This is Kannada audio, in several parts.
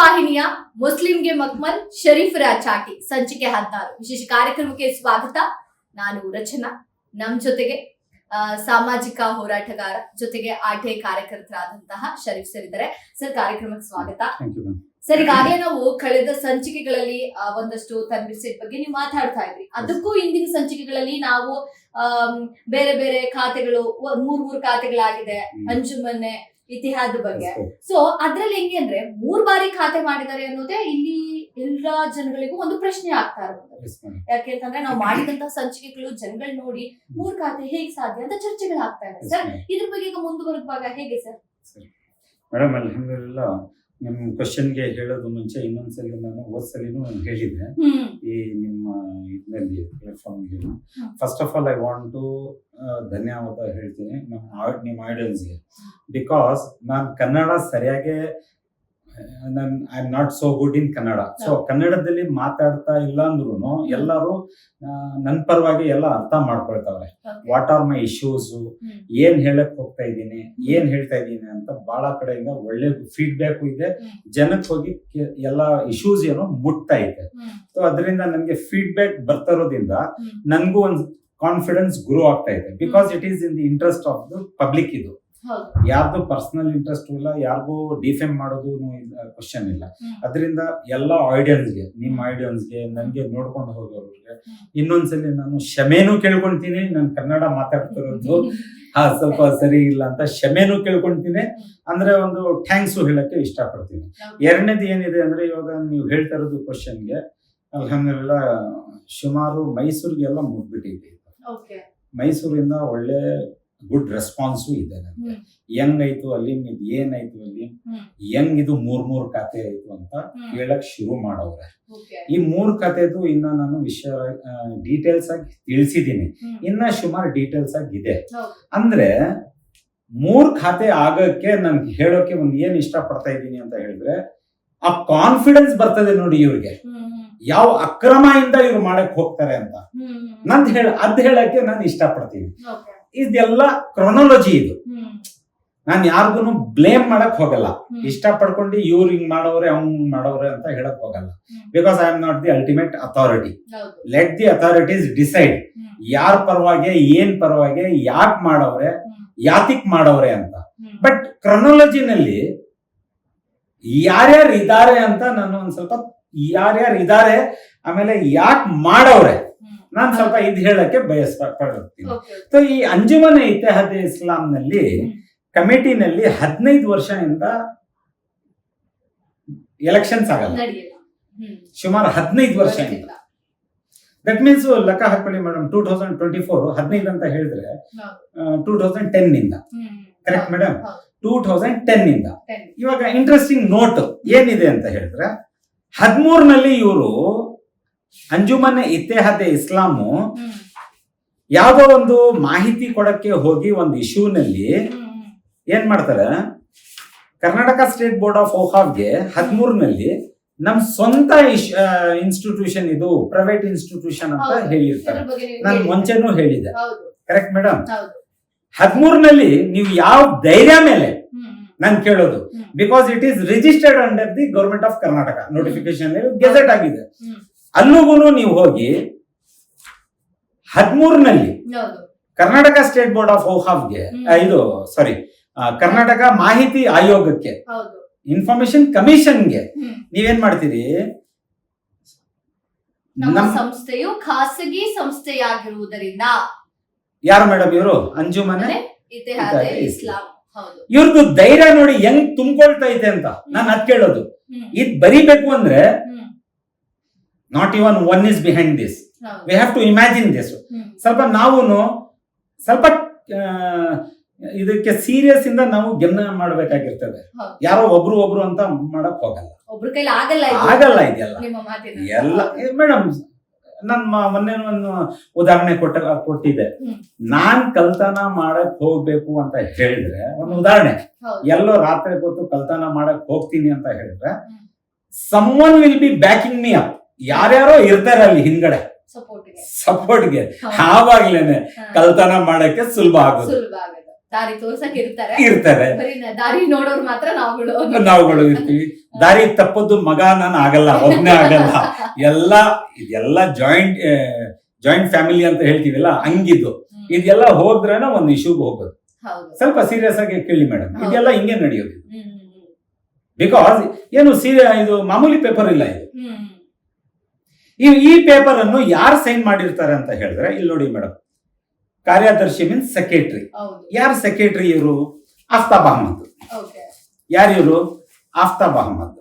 ವಾಹಿನಿಯ ಮುಸ್ಲಿಂಗೆ ಮಕ್ಮಲ್ ಶರೀಫರ ಚಾಟಿ ಸಂಚಿಕೆ 16 ವಿಶೇಷ ಕಾರ್ಯಕ್ರಮಕ್ಕೆ ಸ್ವಾಗತ. ನಾನು ರಚನಾ. ನಮ್ ಜೊತೆಗೆ ಸಾಮಾಜಿಕ ಹೋರಾಟಗಾರ ಜೊತೆಗೆ ಆಟೆ ಕಾರ್ಯಕರ್ತರಾದಂತಹ ಶರೀಫ್ ಸರ್ ಇದ್ದಾರೆ. ಸರ್, ಕಾರ್ಯಕ್ರಮಕ್ಕೆ ಸ್ವಾಗತ. ಸರ್, ಈಗಾಗಲೇ ನಾವು ಕಳೆದ ಸಂಚಿಕೆಗಳಲ್ಲಿ ಒಂದಷ್ಟು ತನ್ವೀರ್ ಸೇಠ್ ಬಗ್ಗೆ ನೀವು ಮಾತಾಡ್ತಾ ಇದ್ರಿ. ಅದಕ್ಕೂ ಹಿಂದಿನ ಸಂಚಿಕೆಗಳಲ್ಲಿ ನಾವು ಬೇರೆ ಬೇರೆ ಖಾತೆಗಳು ಮೂರ್ ಖಾತೆಗಳಾಗಿದೆ, ಅಂಜುಮನ್ನೆ, ಇತಿಹಾದ ಬಗ್ಗೆ. ಸೊ ಅದ್ರಲ್ಲಿ ಹೆಂಗೆ ಅಂದ್ರೆ 3 ಬಾರಿ ಖಾತೆ ಮಾಡಿದ್ದಾರೆ ಅನ್ನೋದೇ ಇಲ್ಲಿ ಎಲ್ಲಾ ಜನಗಳಿಗೂ ಒಂದು ಪ್ರಶ್ನೆ ಆಗ್ತಾ ಇರೋದು. ಯಾಕೆಂತಂದ್ರೆ ನಾವು ಮಾಡಿದಂತಹ ಸಂಚಿಕೆಗಳು ಜನಗಳು ನೋಡಿ 3 ಖಾತೆ ಹೇಗೆ ಸಾಧ್ಯ ಅಂತ ಚರ್ಚೆಗಳಾಗ್ತಾ ಇದೆ. ಸರ್, ಇದ್ರ ಬಗ್ಗೆ ಈಗ ಮುಂದುವರೆದಾಗ ಹೇಗೆ ಸರ್? ಮೇಡಮ್, ಅಲ್ಹಮ್ದುಲಿಲ್ಲಾ, ನಿಮ್ ಕ್ವಶನ್ಗೆ ಹೇಳೋದು ಮುಂಚೆ ಇನ್ನೊಂದ್ಸಲಿ ನಾನು ಹೋದ್ಸಲಿನೂ ಹೇಳಿದ್ದೆ ಈ ನಿಮ್ಮ ಇದರಲ್ಲಿ ಪ್ಲಾಟ್ಫಾರ್ಮ್ಗೆ. First of all I want to ಧನ್ಯವಾದ ಹೇಳ್ತೀನಿ ನಿಮ್ಮ ಆಡಿಯನ್ಸ್ಗೆ. ಬಿಕಾಸ್ ನಾನು ಕನ್ನಡ ಸರಿಯಾಗಿ I am not so good in Kannada. So ಕನ್ನಡದಲ್ಲಿ ಮಾತಾಡ್ತಾ ಇಲ್ಲ ಅಂದ್ರೂ ಎಲ್ಲರೂ ನನ್ನ ಪರವಾಗಿ ಎಲ್ಲ ಅರ್ಥ ಮಾಡ್ಕೊಳ್ತಾವ್ರೆ. ವಾಟ್ ಆರ್ ಮೈ ಇಶ್ಯೂಸ್, ಏನ್ ಹೇಳಕ್ ಹೋಗ್ತಾ ಇದ್ದೀನಿ, ಏನ್ ಹೇಳ್ತಾ ಇದ್ದೀನಿ ಅಂತ ಬಹಳ ಕಡೆಯಿಂದ ಒಳ್ಳೆ ಫೀಡ್ಬ್ಯಾಕ್ ಇದೆ. ಜನಕ್ಕೆ ಹೋಗಿ ಎಲ್ಲ ಇಶ್ಯೂಸ್ ಏನೋ ಮುಟ್ತಾ ಇದೆ. ಸೊ ಅದರಿಂದ ನನ್ಗೆ ಫೀಡ್ಬ್ಯಾಕ್ ಬರ್ತಾ ಇರೋದ್ರಿಂದ ನನ್ಗೂ ಒಂದು ಕಾನ್ಫಿಡೆನ್ಸ್ ಗ್ರೋ ಆಗ್ತಾ ಇದೆ. Because it is in the interest of the public. ಇದು ಯಾರ್ದು ಪರ್ಸನಲ್ ಇಂಟ್ರೆಸ್ಟ್ ಇಲ್ಲ, ಯಾರಿಗೂ ಡಿಫೇಮ್ ಮಾಡೋದು ಕ್ವಶನ್ ಇಲ್ಲ. ಅದರಿಂದ ಎಲ್ಲ ಆಡಿಯನ್ಸ್ಗೆ, ನಿಮ್ಮ ಆಡಿಯನ್ಸ್ಗೆ, ನನ್ಗೆ ನೋಡ್ಕೊಂಡು ಹೋಗೋರಿಗೆ ಇನ್ನೊಂದ್ಸಲಿ ನಾನು ಕ್ಷಮೆನೂ ಕೇಳ್ಕೊಂತೀನಿ. ನಾನು ಕನ್ನಡ ಮಾತಾಡ್ತಿರೋದು ಸ್ವಲ್ಪ ಸರಿ ಇಲ್ಲ ಅಂತ ಕ್ಷಮೆನೂ ಕೇಳ್ಕೊಂತೀನಿ. ಅಂದ್ರೆ ಒಂದು ಥ್ಯಾಂಕ್ಸು ಹೇಳಕ್ಕೆ ಇಷ್ಟಪಡ್ತೀನಿ. ಎರಡನೇದು ಏನಿದೆ ಅಂದ್ರೆ, ಇವಾಗ ನೀವು ಹೇಳ್ತಾ ಇರೋದು ಕ್ವಶನ್ಗೆ ಅಲ್ಹಮ್ದುಲಿಲ್ಲಾ ಸುಮಾರು ಮೈಸೂರಿಗೆಲ್ಲ ಮುಟ್ಬಿಟ್ಟಿದೆ. ಮೈಸೂರಿಂದ ಒಳ್ಳೆ ಗುಡ್ ರೆಸ್ಪಾನ್ಸು ಇದೆ ನನಗೆ. ಹೆಂಗಾಯ್ತು ಅಲ್ಲಿ, ಏನಾಯ್ತು ಅಲ್ಲಿ, ಹೆಂಗ್ ಇದು 3 ಖಾತೆ ಆಯ್ತು ಅಂತ ಹೇಳಕ್ ಶುರು ಮಾಡವ್ರೆ. ಈ 3 ಖಾತೆದು ಇನ್ನ ನಾನು ವಿಷಯ ಡೀಟೇಲ್ಸ್ ಆಗಿ ತಿಳಿಸಿದೀನಿ. ಇನ್ನ ಸುಮಾರು ಡೀಟೇಲ್ಸ್ ಆಗಿ ಇದೆ. ಅಂದ್ರೆ 3 ಖಾತೆ ಆಗಕ್ಕೆ ನನ್ಗೆ ಹೇಳೋಕೆ ಒಂದ್ ಏನ್ ಇಷ್ಟ ಪಡ್ತಾ ಇದ್ದೀನಿ ಅಂತ ಹೇಳಿದ್ರೆ, ಆ ಕಾನ್ಫಿಡೆನ್ಸ್ ಬರ್ತದೆ ನೋಡಿ ಇವ್ರಿಗೆ, ಯಾವ ಅಕ್ರಮದಿಂದ ಇವ್ರು ಮಾಡಕ್ ಹೋಗ್ತಾರೆ ಅಂತ ಅದ್ ಹೇಳಕ್ಕೆ ನಾನು ಇಷ್ಟ ಪಡ್ತೀನಿ. ಇದೆಲ್ಲ ಕ್ರೊನಾಲಜಿ. ಇದು ನಾನು ಯಾರಿಗೂ ಬ್ಲೇಮ್ ಮಾಡಕ್ ಹೋಗಲ್ಲ. ಇಷ್ಟ ಪಡ್ಕೊಂಡು ಇವ್ರು ಹಿಂಗ್ ಮಾಡವ್ರೆ, ಅವ್ನ್ ಮಾಡವ್ರೆ ಅಂತ ಹೇಳಕ್ ಹೋಗಲ್ಲ. Because I am not the ultimate authority. Let the authorities decide ಯಾರ ಪರವಾಗಿ, ಏನ್ ಪರವಾಗಿ, ಯಾಕೆ ಮಾಡವ್ರೆ, ಯಾತಿಕ್ ಮಾಡವ್ರೆ ಅಂತ. ಬಟ್ ಕ್ರೊನಾಲಜಿನಲ್ಲಿ ಯಾರ್ಯಾರು ಇದ್ದಾರೆ ಅಂತ ನಾನು ಒಂದ್ ಸ್ವಲ್ಪ ಯಾರ್ಯಾರು ಇದ್ದಾರೆ, ಆಮೇಲೆ ಯಾಕೆ ಮಾಡವ್ರೆ, ನಾನ್ ಸ್ವಲ್ಪ ಇದ್ ಹೇಳಕ್ಕೆ ಬಯಸ್ಪಡ್ತೀನಿ. ಸೊ ಈ ಅಂಜುಮನೆ ಇತಿಹಾದ ಇಸ್ಲಾಂನಲ್ಲಿ ಕಮಿಟಿನಲ್ಲಿ 15 ವರ್ಷದಿಂದ ಎಲೆಕ್ಷನ್ಸ್ ಆಗಲ್ಲ. ಸುಮಾರು 15 ವರ್ಷದಿಂದ. ದಟ್ ಮೀನ್ಸ್ ಲೆಕ್ಕ ಹಾಕೊಳ್ಳಿ ಮೇಡಮ್, 2024 15 ಅಂತ ಹೇಳಿದ್ರೆ 2010 ನಿಂದ, ಕರೆಕ್ಟ್ ಮೇಡಮ್? 2010 ನಿಂದ. ಇವಾಗ ಇಂಟ್ರೆಸ್ಟಿಂಗ್ ನೋಟ್ ಏನಿದೆ ಅಂತ ಹೇಳಿದ್ರೆ, 13ನಲ್ಲಿ ಇವರು ಅಂಜುಮನೆ ಇತ್ತೆಹಾದೆ ಇಸ್ಲಾಮು ಯಾವ್ದೋ ಒಂದು ಮಾಹಿತಿ ಕೊಡಕ್ಕೆ ಹೋಗಿ ಒಂದು ಇಶ್ಯೂನಲ್ಲಿ ಏನ್ ಮಾಡ್ತಾರೆ, ಕರ್ನಾಟಕ ಸ್ಟೇಟ್ ಬೋರ್ಡ್ ಆಫ್ ಓಹಾವ್ಗೆ 13ನಲ್ಲಿ ನಮ್ ಸ್ವಂತ ಇನ್ಸ್ಟಿಟ್ಯೂಷನ್, ಇದು ಪ್ರೈವೇಟ್ ಇನ್ಸ್ಟಿಟ್ಯೂಷನ್ ಅಂತ ಹೇಳಿರ್ತಾರೆ. ನಾನು ಮುಂಚೆನೂ ಹೇಳಿದೆ, ಕರೆಕ್ಟ್ ಮೇಡಮ್? 13ನಲ್ಲಿ ನೀವು ಯಾವ ಧೈರ್ಯ ಮೇಲೆ ನಾನು ಕೇಳೋದು, because it is registered under the government of Karnataka, notification gazette ಆಗಿದೆ. ಅಲ್ಲಿಗೂ ನೀವು ಹೋಗಿ 13ನಲ್ಲಿ ಕರ್ನಾಟಕ ಸ್ಟೇಟ್ ಬೋರ್ಡ್ ಆಫ್ ಓಹಾವ್ಗೆ, ಕರ್ನಾಟಕ ಮಾಹಿತಿ ಆಯೋಗಕ್ಕೆ, ಇನ್ಫಾರ್ಮೇಶನ್ ಕಮಿಷನ್ಗೆ ನೀವೇನ್ ಮಾಡ್ತೀರಿ? ನಮ್ಮ ಸಂಸ್ಥೆಯು ಖಾಸಗಿ ಸಂಸ್ಥೆಯಾಗಿರುವುದರಿಂದ. ಯಾರು ಮೇಡಮ್ ಇವರು? ಅಂಜುಮನೆ ಇತಿಹಾದ ಇಸ್ಲಾಂ. ಇವ್ರದ್ದು ಧೈರ್ಯ ನೋಡಿ ಹೆಂಗ್ ತುಂಬಿಕೊಳ್ತಾ ಇದೆ ಅಂತ ನಾನು ಅದ್ ಕೇಳೋದು. ಇದ್ ಬರಿಬೇಕು ಅಂದ್ರೆ not even one is behind this, we have to imagine this. ಸ್ವಲ್ಪ ನಾವು ಸ್ವಲ್ಪ ಇದಕ್ಕೆ ಸೀರಿಯಸ್ ಇಂದ ನಾವು ಗಮನ ಮಾಡ್ಬೇಕಾಗಿರ್ತದೆ. ಯಾರೋ ಒಬ್ರು ಅಂತ ಮಾಡಕ್ ಹೋಗಲ್ಲ, ಆಗಲ್ಲ. ಇದೆಲ್ಲ ಎಲ್ಲ ಮೇಡಮ್, ನನ್ ಮೊನ್ನೆ ಒಂದು ಉದಾಹರಣೆ ಕೊಟ್ಟಿದೆ. ನಾನ್ ಕಲ್ತನ ಮಾಡಕ್ ಹೋಗ್ಬೇಕು ಅಂತ ಹೇಳಿದ್ರೆ, ಒಂದು ಉದಾಹರಣೆ, ಎಲ್ಲೋ ರಾತ್ರಿ ಹೊತ್ತು ಕಲ್ತನ ಮಾಡಕ್ ಹೋಗ್ತೀನಿ ಅಂತ ಹೇಳಿದ್ರೆ, someone will be backing me up. ಯಾರ್ಯಾರೋ ಇರ್ತಾರೆ ಅಲ್ಲಿ ಹಿಂದ್ಗಡೆ ಸಪೋರ್ಟ್ಗೆ. ಆವಾಗ್ಲೇನೆ ಕಲ್ತನ ಮಾಡಕ್ಕೆ ಸುಲಭ ಆಗೋದು. ದಾರಿ ತೋರ್ಸಕ್ ಇರ್ತಾರೆ ಇರ್ತಾರೆ. ಬರೀ ದಾರಿ ನೋಡೋರು ಮಾತ್ರ ನಾವುಗಳು ಇರ್ತೀವಿ. ದಾರಿ ತಪ್ಪದ್ದು ಮಗ ನಾನು ಆಗಲ್ಲ, ಒಬ್ನೇ ಆಗಲ್ಲ. ಇದೆಲ್ಲ ಜಾಯಿಂಟ್ ಫ್ಯಾಮಿಲಿ ಅಂತ ಹೇಳ್ತೀವಲ್ಲ, ಹಂಗಿದ್ದು ಇದೆಲ್ಲ ಹೋದ್ರೇನ ಒಂದು ಇಶ್ಯೂಗೆ ಹೋಗೋದು. ಸ್ವಲ್ಪ ಸೀರಿಯಸ್ ಆಗಿ ಕೇಳಿ ಮೇಡಮ್, ಇದೆಲ್ಲ ಹಿಂಗೆ ನಡೆಯೋದು. ಬಿಕಾಸ್ ಏನು ಇದು ಮಾಮೂಲಿ ಪೇಪರ್ ಇಲ್ಲ ಇದು. ಈ ಪೇಪರ್ ಅನ್ನು ಯಾರು ಸೈನ್ ಮಾಡಿರ್ತಾರೆ ಅಂತ ಹೇಳಿದ್ರೆ, ಇಲ್ಲಿ ನೋಡಿ ಮೇಡಮ್, ಕಾರ್ಯದರ್ಶಿ ಮೀನ್ಸ್ ಸೆಕ್ರೆಟರಿ. ಯಾರು ಸೆಕ್ರೆಟರಿ? ಇವರು ಆಫ್ತಾಬ್ ಅಹಮದ್. ಯಾರು ಇವರು? ಆಫ್ತಾಬ್ ಅಹಮದ್.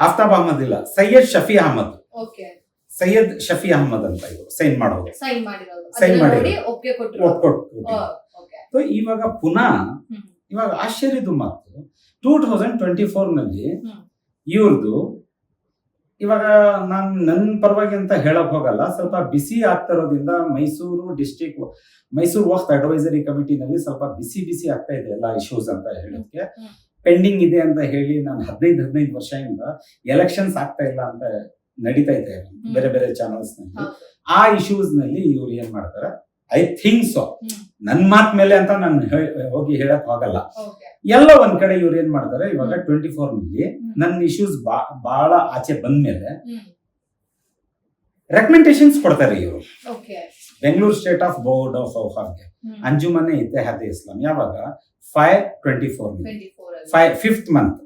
ಆಫ್ತಾಬ್ ಅಹಮದ್ ಇಲ್ಲ, ಸೈಯದ್ ಶಫಿ ಅಹಮದ್. ಸೈಯದ್ ಶಫಿ ಅಹಮದ್ ಅಂತ ಇವರು ಸೈನ್ ಮಾಡೋದು. ಇವಾಗ ಪುನಃ ಇವಾಗ ಆಶ್ಚರ್ಯದ ಮಾತು, 2024 ನಲ್ಲಿ ಇವ್ರದ್ದು, ಇವಾಗ ನಾನು ನನ್ನ ಪರವಾಗಿ ಅಂತ ಹೇಳಕ್ ಹೋಗಲ್ಲ, ಸ್ವಲ್ಪ ಬಿಸಿ ಆಗ್ತಿರೋದ್ರಿಂದ ಮೈಸೂರು ವಕ್ಫ್ ಅಡ್ವೈಸರಿ ಕಮಿಟಿನಲ್ಲಿ ಸ್ವಲ್ಪ ಬಿಸಿ ಆಗ್ತಾ ಇದೆ ಎಲ್ಲ ಇಶ್ಯೂಸ್ ಅಂತ ಹೇಳೋದಕ್ಕೆ. ಪೆಂಡಿಂಗ್ ಇದೆ ಅಂತ ಹೇಳಿ ನಾನು 15 ವರ್ಷದಿಂದ ಎಲೆಕ್ಷನ್ಸ್ ಆಗ್ತಾ ಇಲ್ಲ ಅಂತ ನಡೀತಾ ಇದೆ ಬೇರೆ ಬೇರೆ ಚಾನಲ್ಸ್ ನಲ್ಲಿ. ಆ ಇಶ್ಯೂಸ್ ನಲ್ಲಿ ಇವ್ರು ಏನ್ ಮಾಡ್ತಾರೆ, ಐ ಥಿಂಕ್ ಸೊ, ನನ್ ಮಾತ್ ಮೇಲೆ ಅಂತ ನಾನು ಹೋಗಿ ಹೇಳಕ್ ಹೋಗಲ್ಲ. ಎಲ್ಲ ಒಂದ್ ಕಡೆ ಇವ್ರು ಏನ್ ಮಾಡ್ತಾರೆ, ಇವಾಗ 24 ನಲ್ಲಿ ನನ್ನ ಇಶ್ಯೂಸ್ ಬಹಳ ಆಚೆ ಬಂದ್ಮೇಲೆ ರೆಕಮೆಂಡೇಶನ್ಸ್ ಕೊಡ್ತಾರೆ ಇವರು Bengaluru state of board of ಔಫಾರ್ಗೆ, ಅಂಜುಮನೆ ಇತ್ತೆಹಾದ್ ಇಸ್ಲಾಂ. ಯಾವಾಗ 5/24 ಮಂತ್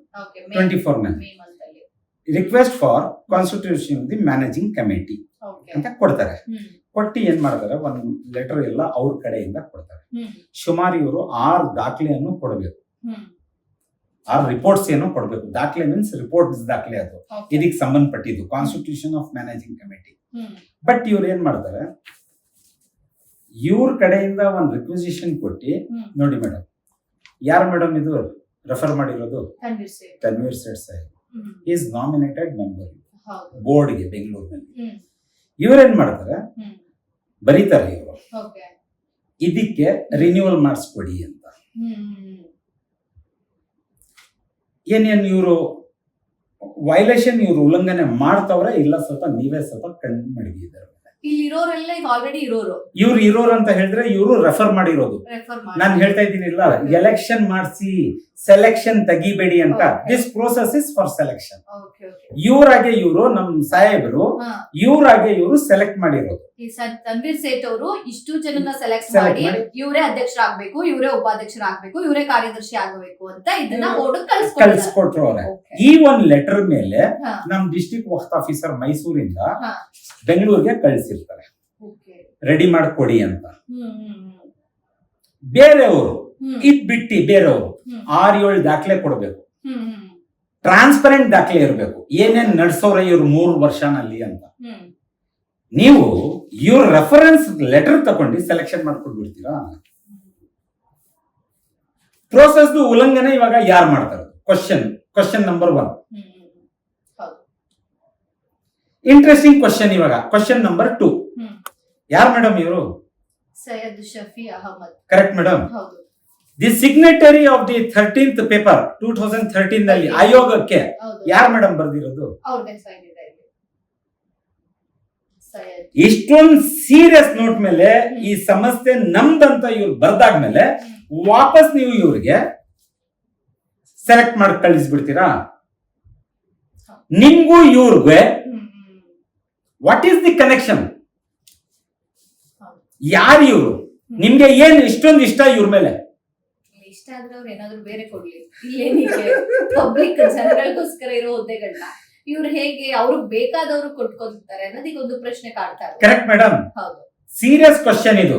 24 ನಲ್ಲಿ request for constitution the managing committee ಅಂತ ಕೊಡ್ತಾರೆ. ಕೊಟ್ಟು ಏನ್ ಮಾಡ್ತಾರೆ, ಒಂದ್ ಲೆಟರ್ ಎಲ್ಲ ಅವ್ರ ಕಡೆಯಿಂದ ಕೊಡ್ತಾರೆ. ಸುಮಾರು ಇವರು 6 ದಾಖಲೆಯನ್ನು ಕೊಡಬೇಕು, 6 ರಿಪೋರ್ಟ್ಸ್ ಏನು ಕೊಡಬೇಕು. ದಾಖಲೆ ಮೀನ್ಸ್ ರಿಪೋರ್ಟ್ಸ್ ದಾಖಲೆ, ಅದು ಇದಕ್ಕೆ ಸಂಬಂಧಪಟ್ಟಿದ್ದು constitution of managing committee. But ಇವ್ರು ಏನ್ ಮಾಡ್ತಾರೆ, ಇವ್ರ ಕಡೆಯಿಂದ ಒಂದು ರಿಕ್ವೆಸಿಷನ್ ಕೊಟ್ಟು, ನೋಡಿ ಮೇಡಮ್, ಯಾರು ಮೇಡಮ್ ಇದು ರೆಫರ್ ಮಾಡಿರೋದು? Tanveer Sait Saheb is nominated member ಬೋರ್ಡ್ಗೆ ಬೆಂಗಳೂರಿನಲ್ಲಿ. ಇವ್ರೇನ್ ಮಾಡ್ತಾರೆ, ಬರೀತಾರೆ ಇವರು, ಇದಕ್ಕೆ ರಿನ್ಯೂವಲ್ ಮಾಡಿಸ್ಕೊಡಿ ಅಂತ. ಏನೇನು ಇವರು ವೈಲೇಷನ್ ಇವರು ಉಲ್ಲಂಘನೆ ಮಾಡ್ತವ್ರೆ ಇಲ್ಲ, ಸ್ವಲ್ಪ ನೀವೇ ಸ್ವಲ್ಪ ಕಣ್ಣು ಮಡಗಿದ್ದಾರೆ. ಇವ್ರು ಇರೋರು ಅಂತ ಹೇಳಿದ್ರೆ ಇವರು ರೆಫರ್ ಮಾಡಿರೋದು. ನಾನು ಹೇಳ್ತಾ ಇದ್ದೀನಿ ಇಲ್ಲ, ಎಲೆಕ್ಷನ್ ಮಾಡಿಸಿ ಸೆಲೆಕ್ಷನ್ ತೆಗಿಬೇಡಿ ಅಂತ. This process is for selection. ಇವರಾಗೆ ಇವರು ನಮ್ ಸಾಹೇಬರು, ಇವರಾಗೆ ಇವರು ಸೆಲೆಕ್ಟ್ ಮಾಡಿರೋದು. ತನ್ವೀರ್ ಸೇಠ್ ಅವರು ಇಷ್ಟು ಜನನ ಸೆಲೆಕ್ಟ್ ಮಾಡಿ ಇವರೇ ಅಧ್ಯಕ್ಷರಾಗಬೇಕು, ಇವರೇ ಉಪಾಧ್ಯಕ್ಷರಾಗಬೇಕು, ಇವರೇ ಕಾರ್ಯದರ್ಶಿ ಆಗಬೇಕು ಅಂತ ಇದನ್ನ ಕಳ್ಸಿಕೊಟ್ರು ಅವ್ರೆ. ಈ ಒಂದ್ ಲೆಟರ್ ಮೇಲೆ ನಮ್ ಡಿಸ್ಟ್ರಿಕ್ಟ್ ವಕ್ಫ್ ಆಫೀಸರ್ ಮೈಸೂರಿಂದ ಬೆಂಗಳೂರಿಗೆ ಕಳಿಸಿರ್ತಾರೆ, ರೆಡಿ ಮಾಡ್ಕೊಡಿ ಅಂತ. ಬೇರೆಯವರು ಇದ್ ಬಿಟ್ಟಿ ಬೇರೆಯವರು 6-7 ದಾಖಲೆ ಕೊಡ್ಬೇಕು, ಟ್ರಾನ್ಸ್ಪರೆಂಟ್ ದಾಖಲೆ ಇರಬೇಕು, ಏನೇನ್ ನಡ್ಸೋರೆ ಇವ್ರು 3 ವರ್ಷನಲ್ಲಿ ಅಂತ. ನೀವು ಇವ್ರ ರೆಫರೆನ್ಸ್ ಲೆಟರ್ ತಗೊಂಡು ಸೆಲೆಕ್ಷನ್ ಮಾಡ್ಕೊಂಡು ಬಿಡ್ತೀರಾ? ಪ್ರೋಸೆಸ್ ಉಲ್ಲಂಘನೆ ಇವಾಗ ಯಾರು ಮಾಡ್ತಾರೆ? Question number 1. Interesting question. ಇವಾಗ ಕ್ವಶನ್ ನಂಬರ್ 2, ಯಾರು ಮೇಡಮ್ ಇವರು? Syed Shafi Ahmad. Correct madam. The signatory of the 13th paper 2013 ನಲ್ಲಿ ಆಯೋಗಕ್ಕೆ ಯಾರು ಮೇಡಮ್ ಬರ್ದಿರೋದು? ಇಷ್ಟೊಂದು ಸೀರಿಯಸ್ ನೋಟ್ ಮೇಲೆ ಈ ಸಮಸ್ಯೆ ನಮ್ದಂತ ಇವ್ರು ಬರ್ದಾದ್ಮೇಲೆ ವಾಪಸ್ ನೀವು ಇವ್ರಿಗೆ ಸೆಲೆಕ್ಟ್ ಮಾಡಿ ಕಳಿಸ್ಬಿಡ್ತೀರಾ? ನಿಮ್ಗೂ ಇವ್ರಿಗೆ ವಾಟ್ ಈಸ್ ದಿ ಕನೆಕ್ಷನ್? ಯಾರು ಇವರು? ನಿಮ್ಗೆ ಏನ್ ಇಷ್ಟೊಂದು ಇಷ್ಟ ಇವ್ರ ಮೇಲೆ? ಇಷ್ಟ ಆದ್ರೆ ಅವ್ರು ಏನಾದ್ರು ಬೇರೆ ಕೊಡ್ಲಿ, ಇಲ್ಲೇನಿದೆ ಪಬ್ಲಿಕ್ ಜನಗಳಿಗೋಸ್ಕರ ಇರೋ ಹುದ್ದೆಗಳನ್ನ ಇವ್ರು ಹೇಗೆ ಅವ್ರಿಗೆ ಬೇಕಾದವ್ರು ಕೊಟ್ಕೊತಾರೆ ಅನ್ನೋದಕ್ಕೆ ಒಂದು ಪ್ರಶ್ನೆ ಕಾಡ್ತಾರೆ. Correct madam. ಹೌದು, ಸೀರಿಯಸ್ ಕ್ವಶನ್ ಇದು.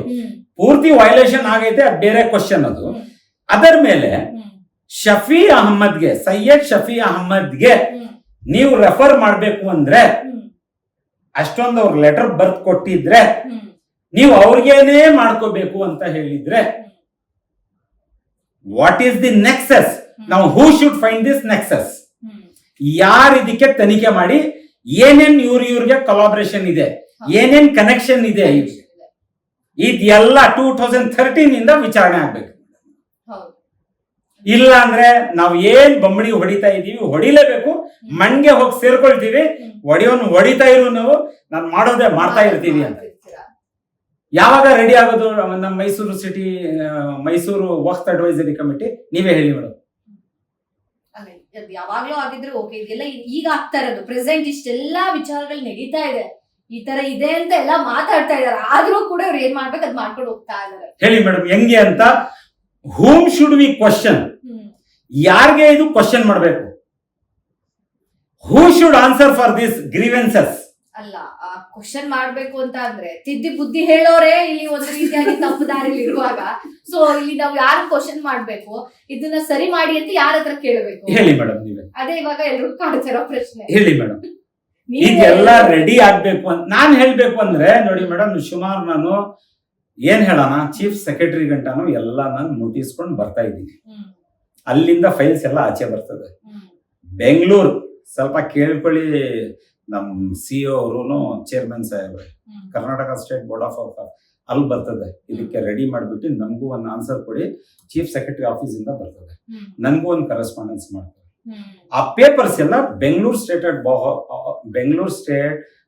ಪೂರ್ತಿ ವೈಲೇಷನ್ ಆಗೈತೆ, ಅದು ಬೇರೆ ಕ್ವಶನ್ ಅದು. ಅದರ ಮೇಲೆ ಶಫಿ ಅಹಮದ್ಗೆ, ಸೈಯದ್ ಶಫಿ ಅಹಮದ್ಗೆ ನೀವು ರೆಫರ್ ಮಾಡ್ಬೇಕು ಅಂದ್ರೆ, ಅಷ್ಟೊಂದು ಅವ್ರ ಲೆಟರ್ ಬರ್ತ್ ಕೊಟ್ಟಿದ್ರೆ, ನೀವು ಅವ್ರಿಗೇನೇ ಮಾಡ್ಕೋಬೇಕು ಅಂತ ಹೇಳಿದ್ರೆ, ವಾಟ್ ಈಸ್ ದಿ ನೆಕ್ಸಸ್? ನಾವು who should find this nexus? ಯಾರು ಇದಕ್ಕೆ ತನಿಖೆ ಮಾಡಿ ಏನೇನ್ ಇವ್ರಿಗೆ ಕೊಲಾಬರೇಷನ್ ಇದೆ, ಏನೇನ್ ಕನೆಕ್ಷನ್ ಇದೆ, ಇದೆಲ್ಲ 2013 ಇಂದ ವಿಚಾರಣೆ ಆಗ್ಬೇಕು. ಇಲ್ಲ ಅಂದ್ರೆ ನಾವ್ ಏನ್ ಬಂಬಡಿ ಹೊಡಿತಾ ಇದೀವಿ ಹೊಡಿಲೇಬೇಕು, ಮಣ್ಗೆ ಹೋಗಿ ಸೇರ್ಕೊಳ್ತೀವಿ, ಹೊಡಿಯೋನು ಹೊಡಿತಾ ಇರು, ನಾವು ನಾನು ಮಾಡೋದೇ ಮಾಡ್ತಾ ಇರ್ತೀವಿ ಅಂತ. ಯಾವಾಗ ರೆಡಿ ಆಗೋದು ನಮ್ಮ ಮೈಸೂರು ಸಿಟಿ ಮೈಸೂರು ವಕ್ಫ್ ಅಡ್ವೈಸರಿ ಕಮಿಟಿ? ನೀವೇ ಹೇಳಿ ಮೇಡಮ್. ಯಾವಾಗ್ಲೂ ಆಗಿದ್ರೆ ಓಕೆ, ಇದೆಲ್ಲ ಈಗ ಆಗ್ತಾ ಇರೋದು ಪ್ರೆಸೆಂಟ್ ಇಷ್ಟೆಲ್ಲಾ ವಿಚಾರಗಳು ನಡೀತಾ ಇದೆ, ಈ ತರ ಇದೆ ಅಂತ ಎಲ್ಲ ಮಾತಾಡ್ತಾ ಇದಾರೆ, ಆದ್ರೂ ಕೂಡ ಇವ್ರು ಏನ್ ಮಾಡ್ಬೇಕು ಅದ್ ಮಾಡ್ಕೊಂಡು ಹೋಗ್ತಾ ಇದಾರೆ. ಹೇಳಿ ಮೇಡಮ್ ಹೆಂಗೆ ಅಂತ. ಹೂಮ್ ಶುಡ್ ವಿ ಕ್ವಶನ್? ಯಾರಿಗೆ ಇದು ಕ್ವಶನ್ ಮಾಡಬೇಕು? Who should answer for this grievances? ಅಲ್ಲ, ಕ್ವಶನ್ ಮಾಡ್ಬೇಕು ಅಂತ ಅಂದ್ರೆ ತಿದ್ದಿ ಬುದ್ಧಿ ಹೇಳೋರೆ ಇಲ್ಲಿ ಒಂದು ರೀತಿಯಾಗಿ ತಪ್ಪು ದಾರಿಲಿ ಇರುವಾಗ, ಸೊ ಇಲ್ಲಿ ನಾವು ಯಾರು ಕ್ವಶನ್ ಮಾಡ್ಬೇಕು, ಇದನ್ನ ಸರಿ ಮಾಡಿ ಅಂತ ಯಾರ ಹತ್ರ ಕೇಳಬೇಕು? ಹೇಳಿ ಮೇಡಮ್ ನೀವೇ. ಅದೇ ಇವಾಗ ಎಲ್ರು ಕಾಡ್ತಿರೋ ಪ್ರಶ್ನೆ. ಹೇಳಿ ಮೇಡಮ್. ಇದೆಲ್ಲ ರೆಡಿ ಆಗ್ಬೇಕು ಅಂತ ನಾನ್ ಹೇಳ್ಬೇಕು ಅಂದ್ರೆ ನೋಡಿ ಮೇಡಮ್, ಸುಮಾರು ನಾನು ಏನ್ ಹೇಳೋಣ, ಚೀಫ್ ಸೆಕ್ರೆಟರಿ ಗಂಟಾನು ಎಲ್ಲ ನಾನು ಮುಟ್ಟಿಸ್ಕೊಂಡು ಬರ್ತಾ ಇದ್ದೀನಿ. ಅಲ್ಲಿಂದ ಫೈಲ್ಸ್ ಎಲ್ಲ ಆಚೆ ಬರ್ತದೆ. ಬೆಂಗಳೂರು ಸ್ವಲ್ಪ ಕೇಳ್ಕೊಳ್ಳಿ, ನಮ್ ಸಿಇಒ ಅವರು ಚೇರ್ಮನ್ ಸಾಹೇಬ್ರೆ, ಕರ್ನಾಟಕ ಸ್ಟೇಟ್ ಬೋರ್ಡ್ ಆಫ್ ಅಲ್ಲಿ ಬರ್ತದೆ. ಇದಕ್ಕೆ ರೆಡಿ ಮಾಡ್ಬಿಟ್ಟು ನಮಗೂ ಒಂದು ಆನ್ಸರ್ ಕೊಡಿ, ಚೀಫ್ ಸೆಕ್ರೆಟರಿ ಆಫೀಸ್ ಇಂದ ಬರ್ತದೆ, ನನ್ಗೂ ಒಂದು ಕರೆಸ್ಪಾಂಡೆನ್ಸ್ ಮಾಡ್ತಾರೆ. ಆ ಪೇಪರ್ಸ್ ಎಲ್ಲ ಬೆಂಗಳೂರು ಸ್ಟೇಟ್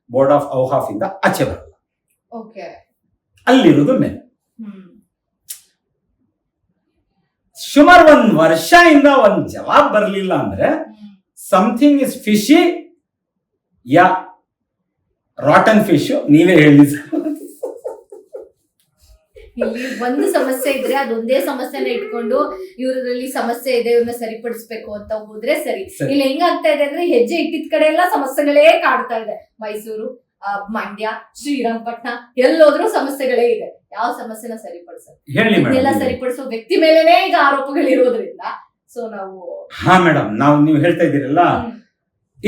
ಬೋರ್ಡ್ ಆಫ್ ಔಕಾಫ್ ಇಂದ ಆಚೆ ಬರಲ್ಲ, ಅಲ್ಲಿರೋದು ಮೇಲೆ. ಸುಮಾರು 1 ವರ್ಷದಿಂದ ಒಂದು ಜವಾಬ್ ಬರಲಿಲ್ಲ ಅಂದ್ರೆ something is fishy yeah rotten fish. ನೀವೇ ಹೇಳಿ. ಇಲ್ಲಿ ಒಂದು ಸಮಸ್ಯೆ ಇದ್ರೆ ಅದೊಂದೇ ಸಮಸ್ಯೆನ ಇಟ್ಕೊಂಡು ಇವ್ರಲ್ಲಿ ಸಮಸ್ಯೆ ಇದೆ, ಇವ್ರನ್ನ ಸರಿಪಡಿಸ್ಬೇಕು ಅಂತ ಹೋದ್ರೆ ಸರಿ. ಇಲ್ಲಿ ಹೆಂಗಾಗ್ತಾ ಇದೆ ಅಂದ್ರೆ ಹೆಜ್ಜೆ ಇಟ್ಟಿದ ಕಡೆ ಎಲ್ಲ ಸಮಸ್ಯೆಗಳೇ ಕಾಡ್ತಾ ಇದೆ. ಮೈಸೂರು, ಮಂಡ್ಯ, ಶ್ರೀರಂಗಪಟ್ಟಣ ಎಲ್ಲೋದ್ರೂ ಸಮಸ್ಯೆಗಳೇ ಇದೆ. ಯಾವ ಸಮಸ್ಯೆನ ಸರಿಪಡಿಸೋದು? ಇದೆಲ್ಲ ಸರಿಪಡಿಸೋ ವ್ಯಕ್ತಿ ಮೇಲೆನೇ ಈಗ ಆರೋಪಗಳಿರೋದ್ರಿಂದ ಸೊ ನಾವು ಮೇಡಮ್ ನೀವು ಹೇಳ್ತಾ ಇದ್ದೀರಲ್ಲ,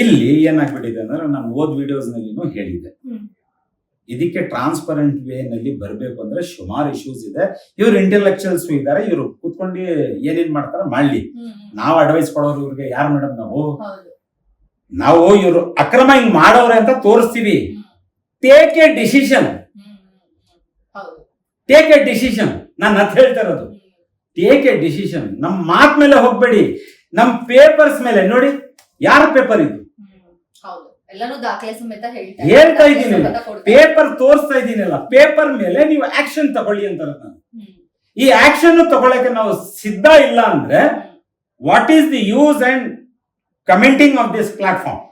ಇಲ್ಲಿ ಏನಾಗ್ಬಿಟ್ಟಿದೆ ಅಂದ್ರೆ ನಾನು ಓದ್ ವಿಡಿಯೋಸ್ ನಲ್ಲಿ ಹೇಳಿದೆ, ಇದಕ್ಕೆ ಟ್ರಾನ್ಸ್ಪರೆಂಟ್ ವೇ ನಲ್ಲಿ ಬರಬೇಕು ಅಂದ್ರೆ ಸುಮಾರು ಇಶ್ಯೂಸ್ ಇದೆ. ಇವ್ರು ಇಂಟೆಲೆಕ್ಚುಯಲ್ಸ್ ಇದ್ದಾರೆ, ಇವ್ರು ಕೂತ್ಕೊಂಡು ಏನೇನ್ ಮಾಡ್ತಾರ ಮಾಡ್ಲಿ, ನಾವು ಅಡ್ವೈಸ್ ಕೊಡೋರು ಇವ್ರಿಗೆ ಯಾರು ಮೇಡಮ್? ನಾವು ಇವ್ರು ಅಕ್ರಮ ಹಿಂಗ್ ಮಾಡೋರೆ ಅಂತ ತೋರಿಸ್ತೀವಿ. Take A decision, take A decision. ನಾನು ಅದ್ ಹೇಳ್ತಾ ಇರೋದು, ಟೇಕ್ ಎ ಡಿಸಿಷನ್. ನಮ್ ಮಾತ್ ಮೇಲೆ ಹೋಗ್ಬೇಡಿ, ನಮ್ ಪೇಪರ್ಸ್ ಮೇಲೆ ನೋಡಿ. ಯಾರ ಪೇಪರ್ ಇದು? ಹೇಳ್ತಾ ಇದ್ದೀನಿ, ಪೇಪರ್ ತೋರಿಸ್ತಾ ಇದ್ದೀನಲ್ಲ, ಪೇಪರ್ ಮೇಲೆ ನೀವು ಆಕ್ಷನ್ ತಗೊಳ್ಳಿ ಅಂತಾರೆ. ಈ ಆಕ್ಷನ್ ತಗೊಳ್ಳಕ್ಕೆ ನಾವು ಸಿದ್ಧ ಇಲ್ಲ ಅಂದ್ರೆ what is the use and commenting of this platform?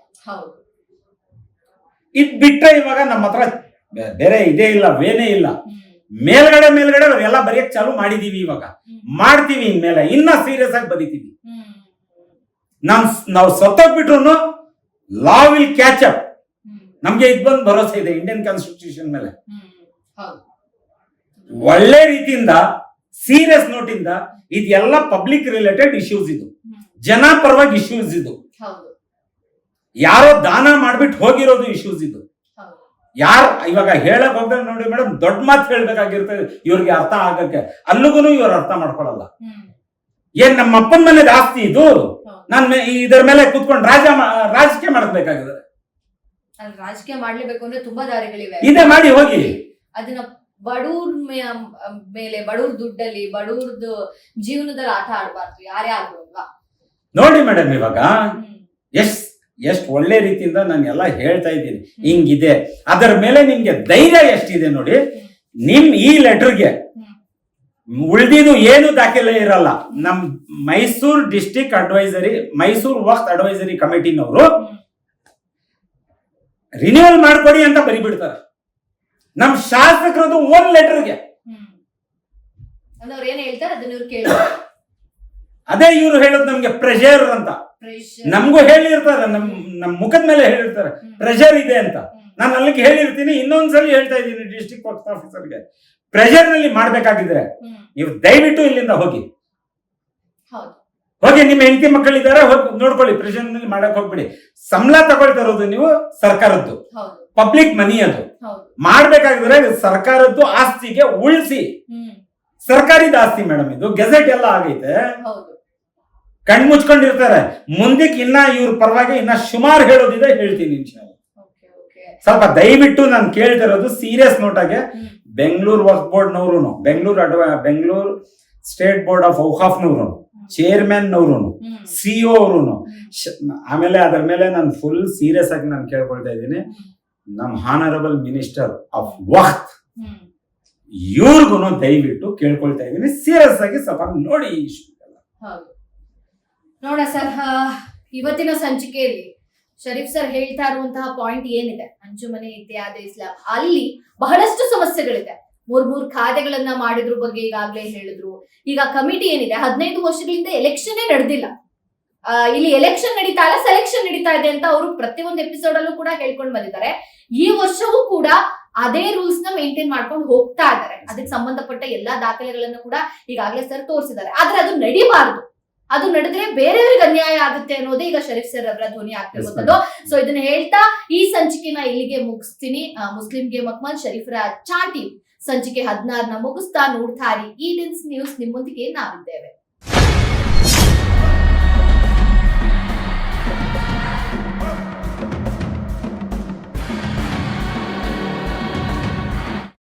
ಇದ್ ಬಿಟ್ರೆ ಇವಾಗ ನಮ್ಮ ಹತ್ರ ಬೇರೆ ಇದೇ ಇಲ್ಲ, ವೇನೇ ಇಲ್ಲ. ಮೇಲ್ಗಡೆ ಅವರೆಲ್ಲ ಬರೆಯಕ್ ಚಾಲು ಮಾಡಿದೀವಿ, ಇವಾಗ ಮಾಡ್ತೀವಿ, ಇನ್ಮೇಲೆ ಇನ್ನ ಸೀರಿಯಸ್ ಆಗಿ ಬರೀತೀವಿ. ನಾವು ಸತ್ತೋಗ್ಬಿಟ್ರು ಲಾ ವಿಲ್ ಕ್ಯಾಚ್ ಅಪ್. ನಮ್ಗೆ ಇದು ಬಂದು ಭರೋಸೆ ಇದೆ ಇಂಡಿಯನ್ ಕಾನ್ಸ್ಟಿಟ್ಯೂಷನ್ ಮೇಲೆ. ಒಳ್ಳೆ ರೀತಿಯಿಂದ ಸೀರಿಯಸ್ ನೋಟಿಂದ ಇದೆಲ್ಲ ಪಬ್ಲಿಕ್ ರಿಲೇಟೆಡ್ ಇಶ್ಯೂಸ್, ಇದು ಜನ ಪರವಾಗಿ ಇಶ್ಯೂಸ್, ಇದು ಯಾರೋ ದಾನ ಮಾಡ್ಬಿಟ್ಟು ಹೋಗಿರೋದು ಇಶ್ಯೂಸ್, ಇದು ಯಾರು ಇವಾಗ ಹೇಳಕ್ ಹೋಗ್ತಾರೆ ನೋಡಿ ಮೇಡಮ್, ದೊಡ್ಡ ಮಾತು ಹೇಳ್ಬೇಕಾಗಿರ್ತದೆ ಇವ್ರಿಗೆ ಅರ್ಥ ಆಗಕ್ಕೆ. ಅಲ್ಲಿಗೂ ಇವ್ರು ಅರ್ಥ ಮಾಡ್ಕೊಳಲ್ಲ. ಏನ್ ನಮ್ಮ ಅಪ್ಪನ ಮೇಲೆ ಜಾಸ್ತಿ ಇದು, ನಾನ್ ಇದರ ಮೇಲೆ ಕುತ್ಕೊಂಡು ರಾಜಕೀಯ ಮಾಡಬೇಕಾಗಿದೆ. ರಾಜಕೀಯ ಮಾಡ್ಲೇಬೇಕು ಅಂದ್ರೆ ತುಂಬಾ ದಾರಿಗಳಿವೆ, ಇದೇ ಮಾಡಿ ಹೋಗಿ. ಅದನ್ನ ಬಡವ್ರ ಮೇಲೆ, ಬಡವ್ರ ದುಡ್ಡಲ್ಲಿ, ಬಡವ್ರದ್ದು ಜೀವನದಲ್ಲಿ ಆಟ ಆಡ್ಬಾರ್ದು ಯಾರೇ ಆದ್ರೂ. ನೋಡಿ ಮೇಡಮ್, ಇವಾಗ ಎಷ್ಟ್ ಒಳ್ಳೆ ರೀತಿಯಿಂದ ನಾನು ಎಲ್ಲ ಹೇಳ್ತಾ ಇದ್ದೀನಿ, ಹಿಂಗಿದೆ. ಅದರ ಮೇಲೆ ನಿಮ್ಗೆ ಧೈರ್ಯ ಎಷ್ಟಿದೆ ನೋಡಿ. ನಿಮ್ ಈ ಲೆಟರ್ಗೆ ಉಳಿದಿದ್ದು ಏನು ದಾಖಲೆ ಇರಲ್ಲ. ನಮ್ ಮೈಸೂರು ಡಿಸ್ಟ್ರಿಕ್ಟ್ ಅಡ್ವೈಸರಿ, ಮೈಸೂರು ವಕ್ಫ್ ಅಡ್ವೈಸರಿ ಕಮಿಟಿನವರು ರಿನ್ಯೂವಲ್ ಮಾಡ್ಕೊಡಿ ಅಂತ ಬರಿಬಿಡ್ತಾರೆ. ನಮ್ ಶಾಸಕರದು ಓನ್ ಲೆಟರ್ಗೆ ಅದೇ ಇವ್ರು ಹೇಳೋದು ನಮ್ಗೆ ಪ್ರೆಷರ್ ಅಂತ. ನಮ್ಗೂ ಹೇಳಿರ್ತಾರೆ, ನಮ್ ಮುಖದ ಮೇಲೆ ಹೇಳಿರ್ತಾರೆ ಪ್ರೆಷರ್ ಇದೆ ಅಂತ. ನಾನು ಅಲ್ಲಿಗೆ ಹೇಳಿರ್ತೀನಿ, ಇನ್ನೊಂದ್ಸಲಿ ಹೇಳ್ತಾ ಇದ್ದೀನಿ ಡಿಸ್ಟ್ರಿಕ್ಟ್ ವಕ್ಫ್ ಆಫೀಸರ್ಗೆ, ಪ್ರೆಷರ್ ನಲ್ಲಿ ಮಾಡ್ಬೇಕಾಗಿದ್ರೆ ನೀವು ದಯವಿಟ್ಟು ಇಲ್ಲಿಂದ ಹೋಗಿ ನಿಮ್ಮ ಹೆಂಡತಿ ಮಕ್ಕಳಿದ್ದಾರೆ, ಹೋಗಿ ನೋಡ್ಕೊಳ್ಳಿ. ಪ್ರೆಷರ್ ನಲ್ಲಿ ಮಾಡಕ್ ಹೋಗ್ಬಿಡಿ. ಸಂಬಳ ತಗೊಳ್ತಾ ಇರೋದು ನೀವು ಸರ್ಕಾರದ್ದು, ಪಬ್ಲಿಕ್ ಮನಿ, ಅದು ಮಾಡ್ಬೇಕಾಗಿದ್ರೆ ಸರ್ಕಾರದ್ದು ಆಸ್ತಿಗೆ ಉಳಿಸಿ. ಸರ್ಕಾರಿದ ಆಸ್ತಿ ಮೇಡಮ್, ಇದು ಗೆಜೆಟ್ ಎಲ್ಲ ಆಗೈತೆ. ಕಣ್ ಮುಚ್ಕೊಂಡಿರ್ತಾರೆ. ಮುಂದಕ್ಕೆ ಇನ್ನ ಇವ್ರ ಪರವಾಗಿ ಇನ್ನ ಸುಮಾರು ಹೇಳೋದಿದೆ, ಹೇಳ್ತೀನಿ. ಸ್ವಲ್ಪ ದಯವಿಟ್ಟು ನಾನು ಕೇಳ್ತಿರೋದು ಸೀರಿಯಸ್ ನೋಟಾಗೆ, ಬೆಂಗಳೂರು ವಕ್ಫ್ ಬೋರ್ಡ್ ನವರು, ಬೆಂಗಳೂರು ಸ್ಟೇಟ್ ಬೋರ್ಡ್ ಆಫ್ ಔಕಾಫ್ನವರು ಚೇರ್ಮನ್ ಅವರು, ಹ್ಮ್. CEO ಅವರು. ಆಮೇಲೆ ಅದರ ಮೇಲೆ ನಾನು ಫುಲ್ ಸೀರಿಯಸ್ ಆಗಿ ನಾನು ಕೇಳ್ಕೊಳ್ತಾ ಇದ್ದೀನಿ, ನಮ್ಮ ಹಾನರಬಲ್ ಮಿನಿಸ್ಟರ್ ಆಫ್ ವಕ್ತ್ ಹ್ಮ್. ಇವ್ರಿಗೂ ದಯವಿಟ್ಟು ಕೇಳ್ಕೊಳ್ತಾ ಇದ್ದೀನಿ, ಸೀರಿಯಸ್ ಆಗಿ ಸ್ವಲ್ಪ ನೋಡಿ ಈ issue ಎಲ್ಲ. ಹೌದು ನೋಡ ಸರ್, ಇವತ್ತಿನ ಸಂಚಿಕೆಯಲ್ಲಿ ಶರೀಫ್ ಸರ್ ಹೇಳ್ತಾ ಇರುವಂತಹ ಪಾಯಿಂಟ್ ಏನಿದೆ, ಅಂಜುಮನೆ ಇತ್ಯಾದಿ ಇಸ್ಲಾಂ ಅಲ್ಲಿ ಬಹಳಷ್ಟು ಸಮಸ್ಯೆಗಳಿದೆ. ಮೂರ್ ಖಾತೆಗಳನ್ನ ಮಾಡಿದ್ರ ಬಗ್ಗೆ ಈಗಾಗ್ಲೇ ಹೇಳಿದ್ರು. ಈಗ ಕಮಿಟಿ ಏನಿದೆ, 15 ವರ್ಷಗಳಿಂದ ಎಲೆಕ್ಷನ್ ನಡೆದಿಲ್ಲ. ಇಲ್ಲಿ ಎಲೆಕ್ಷನ್ ನಡೀತಾ ಇಲ್ಲ, ಸೆಲೆಕ್ಷನ್ ನಡೀತಾ ಇದೆ ಅಂತ ಅವರು ಪ್ರತಿಯೊಂದು ಎಪಿಸೋಡ್ ಅಲ್ಲೂ ಕೂಡ ಹೇಳ್ಕೊಂಡು ಬಂದಿದ್ದಾರೆ. ಈ ವರ್ಷವೂ ಕೂಡ ಅದೇ ರೂಲ್ಸ್ ನ ಮೇಂಟೈನ್ ಮಾಡ್ಕೊಂಡು ಹೋಗ್ತಾ ಇದ್ದಾರೆ. ಅದಕ್ಕೆ ಸಂಬಂಧಪಟ್ಟ ಎಲ್ಲಾ ದಾಖಲೆಗಳನ್ನು ಕೂಡ ಈಗಾಗಲೇ ಸರ್ ತೋರಿಸಿದ್ದಾರೆ. ಆದ್ರೆ ಅದು ನಡಿಬಾರದು, ಅದು ನಡೆದ್ರೆ ಬೇರೆಯವ್ರಿಗೆ ಅನ್ಯಾಯ ಆಗುತ್ತೆ ಅನ್ನೋದೇ ಈಗ ಶರೀಫ್ ಸರ್ ಅವರ ಧ್ವನಿ ಆಗ್ತಿರುವಂತದ್ದು. ಸೊ ಇದನ್ನ ಹೇಳ್ತಾ ಈ ಸಂಚಿಕೆನ ಇಲ್ಲಿಗೆ ಮುಗಿಸ್ತೀನಿ. ಮುಸ್ಲಿಂಗೆ ಮಕ್ಮಲ್ ಶರೀಫರ ಚಾಟಿ ಸಂಚಿಕೆ 16ನ ಮುಗಿಸ್ತಾ ನೋಡ್ತಾ ಇರಿ. ಈ ನ್ಯೂಸ್ ನಿಮ್ಮೊಂದಿಗೆ ನಾವಿದ್ದೇವೆ.